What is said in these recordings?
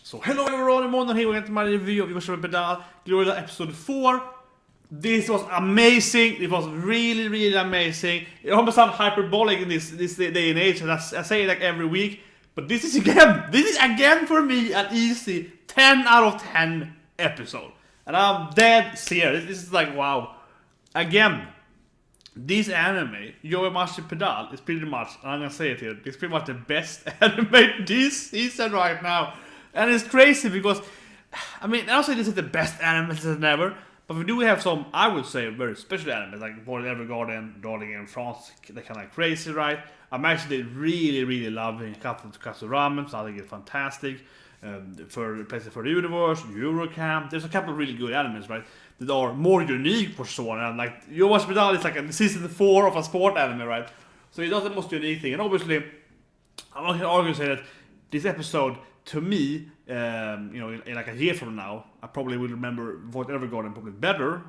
So hello everyone, Monon here with my review of Yowamushi Pedal Glory Line episode 4. This was amazing. It was really amazing. It almost sounds hyperbolic in this day and age, and I say it like every week. But this is again for me an easy 10 out of 10 episode. And I'm dead serious. This is like wow. Again, this anime, Yowamushi Pedal, is pretty much, I'm gonna say it here, it's pretty much the best anime this season right now. And it's crazy because, I mean, I don't say this is the best anime season ever, but we do have some, I would say, very special animes, like Born in Every Garden, Darling in France, they're kind of crazy, right? I'm actually really loving a couple of Ramen, so I think it's fantastic. For Places for the Universe, Eurocamp, there's a couple of really good animes, right? That are more unique for someone, and like Yowamushi Pedal is like a season 4 of a sport anime, right? So it does the most unique thing, and obviously, I'm not gonna argue and say that this episode, to me, in like a year from now, I probably will remember Whatever Garden probably better,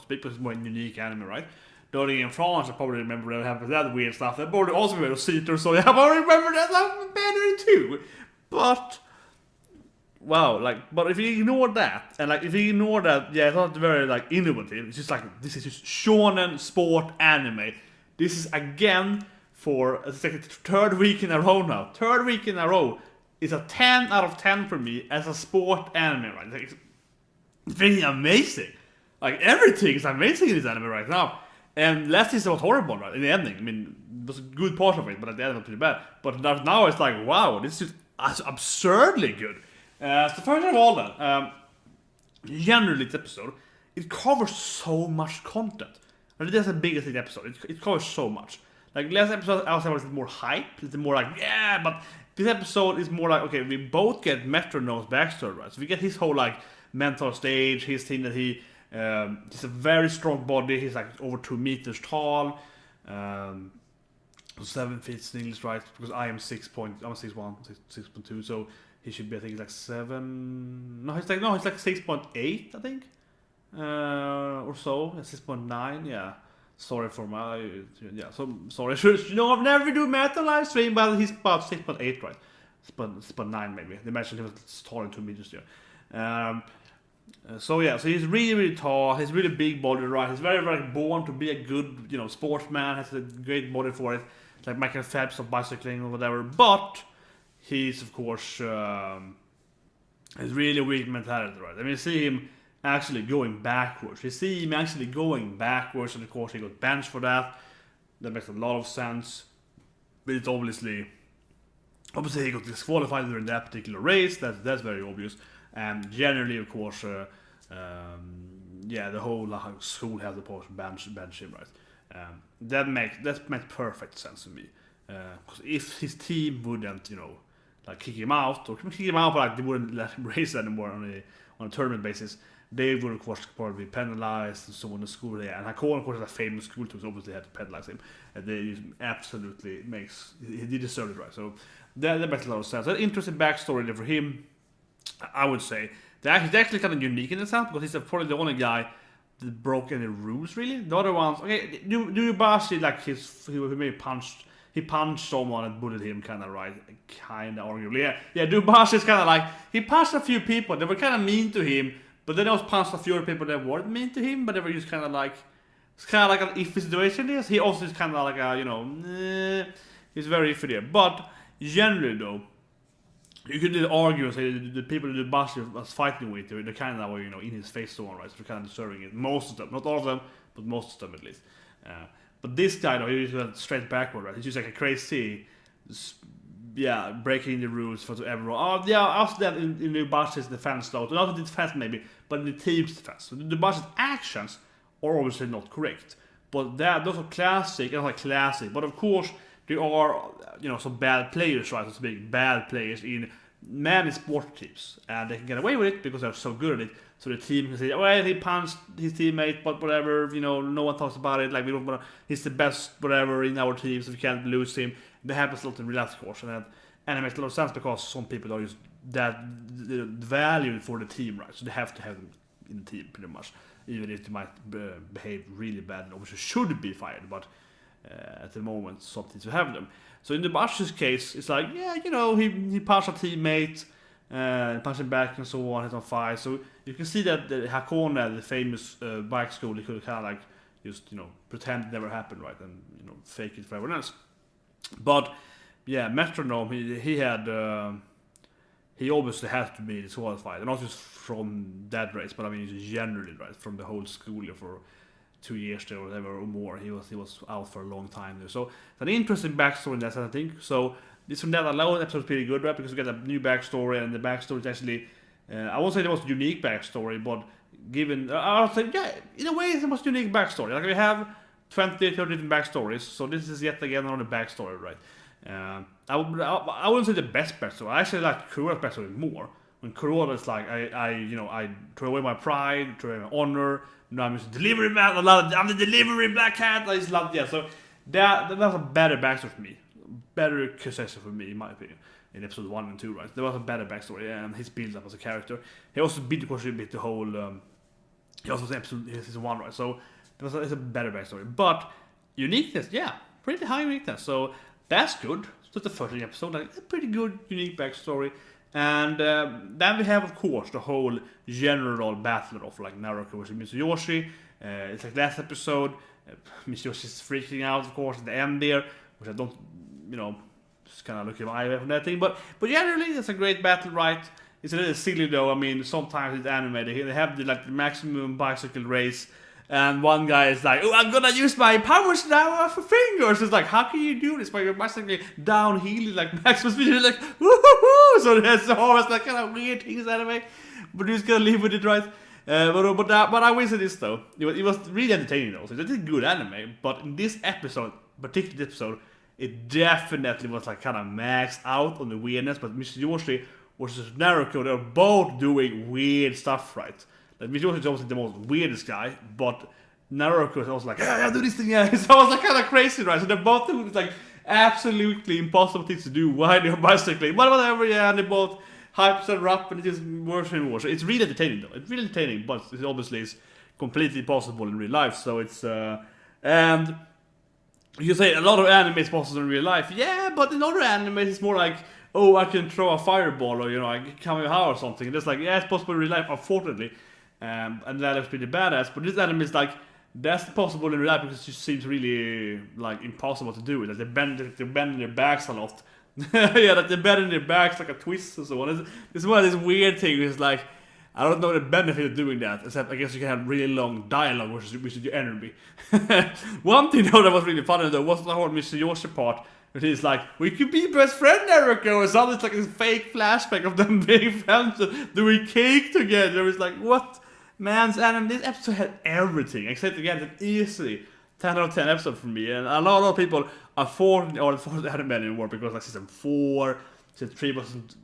because it's more unique anime, right? Darling in France, I probably remember what happened that weird stuff. That probably also remember Seater, so I probably remember that stuff better too. But wow, but if you ignore that, and it's not very like innovative. It's just like this is just shonen sport anime. This is again for it's like the third week in a row now. Third week in a row. It's a 10 out of 10 for me as a sport anime, right? Like, it's really amazing. Like everything is amazing in this anime right now. And last season was horrible, right? In the ending, I mean, it was a good part of it, but at the end it was pretty bad. But now it's like, wow, this is absurdly good. So first of all, then, generally this episode, it covers so much content. And that's the biggest thing in the episode. It covers so much. Like last episode, I was a little more hype. It's more like, yeah, but this episode is more like, okay, we both get Metronome's backstory, right? So we get his whole like mental stage, his thing that he's a very strong body. He's like over 2 meters tall, 7 feet English, right? Because I am 6'1", 6'2", so he should be, I think, like 7. No, he's like 6.8, I think, or so. 6.9, yeah. Sorry for my, sorry. I've never do math on live stream, but he's about 6.8, right? 6.9 maybe. They mentioned he was taller than 2 meters there. So he's really tall. He's really big body, right? He's very born to be a good, sportsman. Has a great body for it, like Michael Phelps of bicycling or whatever. But he's of course has really weak mentality, right? I mean, you see him actually going backwards. You see him actually going backwards, and of course he got benched for that. That makes a lot of sense. But it's obviously he got disqualified during that particular race. That's very obvious. And generally, of course, the whole school has the post bench him, right? That makes perfect sense to me. Because if his team wouldn't, kick him out, but they wouldn't let him race anymore on a tournament basis, they would of course probably be penalized and so on the school there. And Hakon, of course, is a famous school too, so obviously had to penalize him. And they absolutely he deserved it, right? So that makes a lot of sense. An interesting backstory there for him, I would say. He's actually kind of unique in the sense because he's probably the only guy that broke any rules, really. The other ones, okay, Yubashi, like he punched someone and bullied him, kind of, right? Kind of arguably, yeah. Yubashi is kind of like, he punched a few people, they were kind of mean to him. But then I was punched a few people that weren't mean to him, but they were just kind of like, it's kind of like an iffy situation. Is he also is kind of like a, he's very iffy there. But generally though, you could argue and say the people that Bashi was fighting with, they're kind of in his face, so on, right? So they're kind of deserving it. Most of them, not all of them, but most of them at least. But this guy though, he just went straight backward, right? He's just like a crazy. Breaking the rules for everyone. Also that in Yubashi's defense though, not in the defense maybe, but in the team's defense. So Yubashi's actions are obviously not correct, but those are classic, but of course there are some bad players, right? So to speak, bad players in many sport teams, and they can get away with it because they're so good at it. So the team can say, well, he punched his teammate, but whatever, no one talks about it. Like we don't, he's the best, whatever, in our team, so we can't lose him. That happens a lot in real life, of course, and it makes a lot of sense because some people are just that valued for the team, right? So they have to have them in the team, pretty much, even if they might behave really bad and obviously should be fired. But at the moment, some teams will have them. So in the Bashi's case, it's like, he punched a teammate. punching back and so on, hit on fire. So you can see that the Hakone, the famous bike school, he could kind of like just pretend it never happened, right, and fake it for everyone else. But yeah, Metronome, he had he obviously had to be disqualified, and not just from that race, but I mean just generally, right, from the whole school year for 2 years there or whatever or more. He was out for a long time there. So it's an interesting backstory in that sense, I think. So this from that alone episode is pretty good, right? Because we get a new backstory, and the backstory is actually I won't say the most unique backstory, but given I'll say in a way it's the most unique backstory. Like we have 20, 30 different backstories, so this is yet again another backstory, right? I wouldn't say the best backstory. I actually like Kuroda's backstory more. When Kuroda is like, I throw away my pride, throw away my honor. Now I'm just a delivery man. I'm the delivery black hat. I just love that. So that was a better backstory for me, better successor for me, in my opinion. In episode 1 and 2, right? There was a better backstory and his build up as a character. He also beat the whole. He also was episode season 1, right? So it's a better backstory, but uniqueness, yeah, pretty high uniqueness. So that's good. So the first episode, like a pretty good unique backstory. And then we have, of course, the whole general battle of like Naruko versus Midousuji. It's like last episode. Midousuji is freaking out, of course, at the end there, which I don't, just kind of looking my eye from that thing. But generally, it's a great battle, right? It's a little silly though. I mean, sometimes it's anime. They have the maximum bicycle race. And one guy is like, oh, I'm gonna use my powers now for fingers. It's like, how can you do this by your bicycle downhill like maximum speed? You're like, woohoo! So that's always like kind of weird things anyway. But you're just gonna live with it, right? But I will say this though, it was really entertaining though. So it's a good anime. But in this episode, particular episode, it definitely was like kind of maxed out on the weirdness. But Midousuji versus Naruko, they're both doing weird stuff, right? Like Midousuji is obviously the most weirdest guy, but Naruko is also like, yeah, do this thing, yeah. So I was like kind of crazy, right? So they're both doing like absolutely impossible things to do while they're bicycling. But whatever, yeah, and they both hype and up, and it is worse and worse. It's really entertaining though. It's really entertaining, but it obviously is completely possible in real life. So it's and you say a lot of anime is possible in real life. Yeah, but in other anime it's more like, oh, I can throw a fireball, or I can Kamehameha or something. And it's like, yeah, it's possible in real life, unfortunately. And that is pretty badass. But this anime is like, that's possible in real life because it just seems really like impossible to do it. Like they're bending their backs a lot. Yeah, like they're bending their backs like a twist and so on. It's one of these weird things. It's like, I don't know the benefit of doing that, except I guess you can have really long dialogue, which is your enemy. One thing though that was really funny though was the whole Midousuji part. He's like, we could be best friend, Naruko, or something. It's like a fake flashback of them being friends doing cake together. It's like, what? Man's anime, this episode had everything, except again, it's easily 10 out of 10 episode for me. And I know a lot of people are for the anime anymore because like season 4, season 3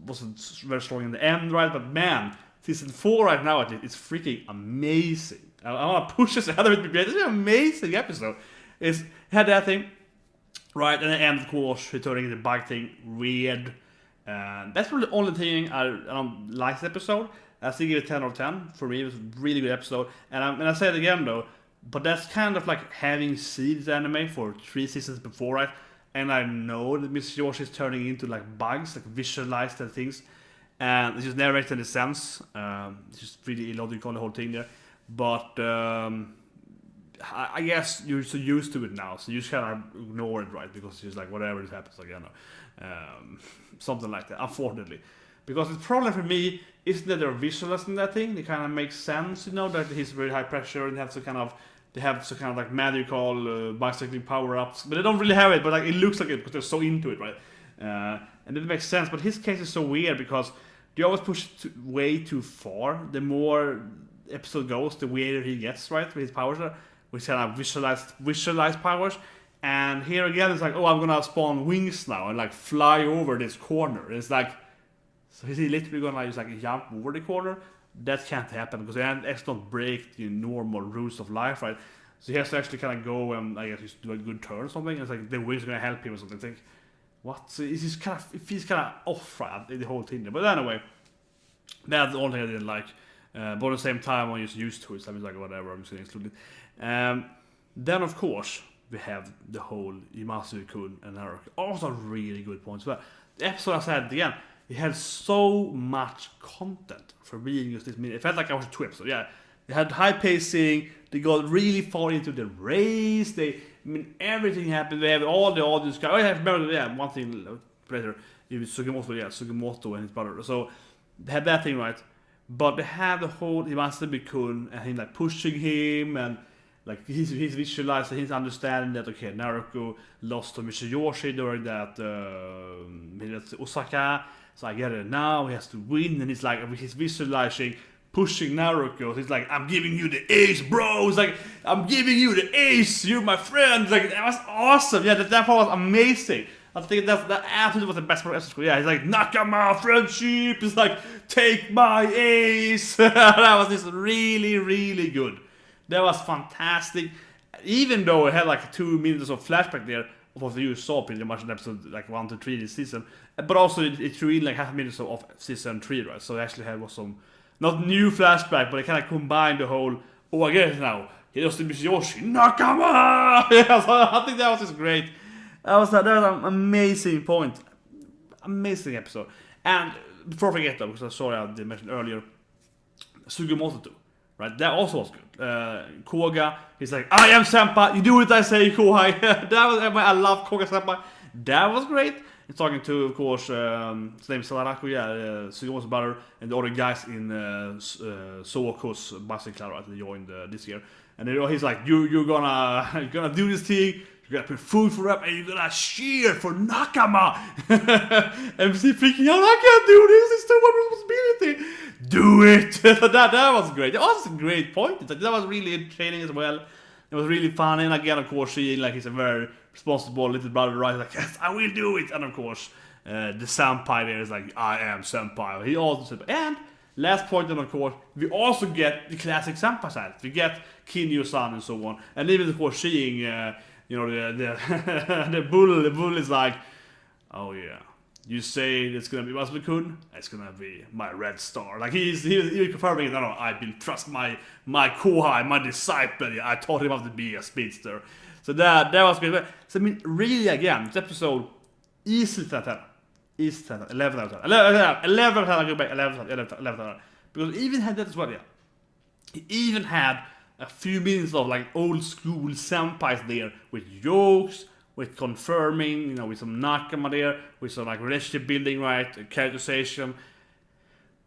wasn't very strong in the end, right? But man, season 4 right now, it's freaking amazing. I want to push this ahead of it. It's an amazing episode. It had that thing. Right, and then of course returning the bike thing, weird. That's probably the only thing I don't like this episode. I still give it 10 out of 10. For me, it was a really good episode. And I say it again though, but that's kind of like having seen this anime for 3 seasons before, right? And I know that Midousuji is turning into like bugs, like visualized and things. And it's just never makes any sense. It's just really illogical, the whole thing there. But I guess you're so used to it now, so you just kind of ignore it, right? Because it's just like, whatever, it happens again. Something like that, unfortunately. Because the problem for me isn't that they're visualizing that thing. It kind of makes sense, that he's very high pressure and have some kind of like magical bicycling power-ups. But they don't really have it, but like it looks like it because they're so into it, right? And it makes sense, but his case is so weird because they always push it way too far. The more episode goes, the weirder he gets, right? With his powers are. Which kind of visualized powers, and here again it's like, oh, I'm gonna spawn wings now and like fly over this corner. And it's like, so is he literally gonna just like jump over the corner? That can't happen because it don't break the normal rules of life, right? So he has to actually kind of go and I guess just do a good turn or something. And it's like the wings are gonna help him or something. I think, what? So it's just kind of, it feels kind of off, right? The whole thing there. But anyway, that's the only thing I didn't like. But at the same time, I'm just used to it. So I'm just like, whatever, I'm just gonna include it. Then of course we have the whole Yowamushi-kun and Naruko. Also really good points. But the episode I said again, He had so much content for being just this minute. It felt like I watched 2 episodes. Yeah, they had high pacing. They got really far into the race. Everything happened. They have all the audience. Oh, I remember, one thing later. Sugimoto and his brother. So they had that thing right. But they have the whole Iwaizumi-kun and him like pushing him and like he's visualizing, he's understanding that okay, Naruko lost to Mitsuyoshi during that Osaka, so I get it now. He has to win, and he's visualizing pushing Naruko. He's like, I'm giving you the ace, bro. He's like, I'm giving you the ace. You're my friend. Like that was awesome. Yeah, that part was amazing. I think that absolutely was the best part of school. Yeah, he's like, Nakama, friendship. He's like, take my ace. That was just really, really good. That was fantastic. Even though it had like 2 minutes of flashback there, of course you saw pretty much in episode like 1 to 3 this season. But also it threw in like half a minute of season 3, right? So it actually had some, not new flashback, but it kind of combined the whole, oh I get it now. He lost to Mitsuyoshi, Nakama! Yeah, so I think that was just great. That was an amazing point. Amazing episode. And before I forget though, because I saw I did mention earlier, Sugimoto too. Right? That also was good. Koga, he's like, I am senpai, you do what I say, Kohai. That was, I love Koga senpai. That was great. He's talking to, of course, his name is Naruko, Sugimoto's brother, and the other guys in Soko's bicycle club, right? They joined this year. And he's like, you're gonna do this thing. You're gonna put food for them and you're gonna cheer for Nakama. MC freaking out, I can't do this, it's too much responsibility. Do it! that was great. That was a great point. That was really entertaining as well. It was really funny, and again, of course, seeing like he's a very responsible little brother, right? Like, yes, I will do it. And of course, the senpai there is like, I am senpai. He also said, and last point, and of course, we also get the classic senpai side. We get Kinyo-san and so on, and even of course seeing. The bull is like, oh yeah, you say it's gonna be Iwaizumi-kun, it's gonna be my red star. Like he's confirming, no, I will trust my Kohai, my disciple. I taught him how to be a speedster. So that was good. So I mean, really again, this episode easily 10 out of 10. Easy 10 11 out of 10. 11 out of 10. I go back 11 out of 10. Because he even had that as well. Yeah, he even had a few minutes of like old school senpais there with jokes, with confirming, with some Nakama there, with some like relationship building, right, characterization.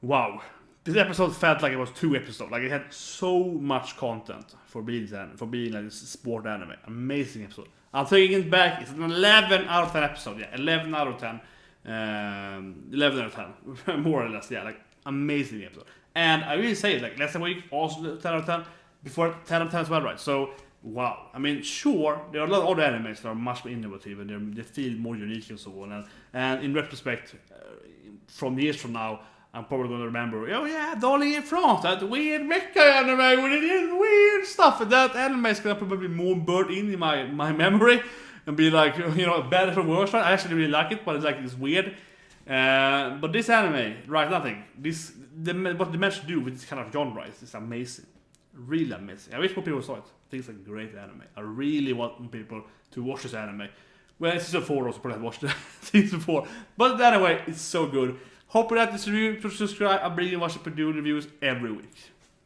Wow, this episode felt like it was 2 episodes. Like it had so much content for being like a sport anime. Amazing episode. I'm taking it back. It's an 11 out of 10 episode. Yeah, 11 out of 10. 11 out of 10, more or less. Yeah, like amazing episode. And I really say it, like less than a week, also 10 out of 10. Before 10 out of 10 as well, right? So, wow. I mean, sure, there are a lot of other animes that are much more innovative and they feel more unique and so on. And in retrospect, from years from now, I'm probably going to remember, oh yeah, Dolly in France, that weird mecha anime with weird stuff. And that anime is going to probably more burn in my memory and be like, better or worse. I actually really like it, but it's weird. But this anime, right, nothing. What they managed to do with this kind of genre is amazing. Really amazing. I wish more people saw it. I think it's a great anime. I really want people to watch this anime. Well, it's season 4 also, probably watched it season 4. But anyway, it's so good. Hope you like this review. Subscribe. I'm bringing watching Purdue reviews every week.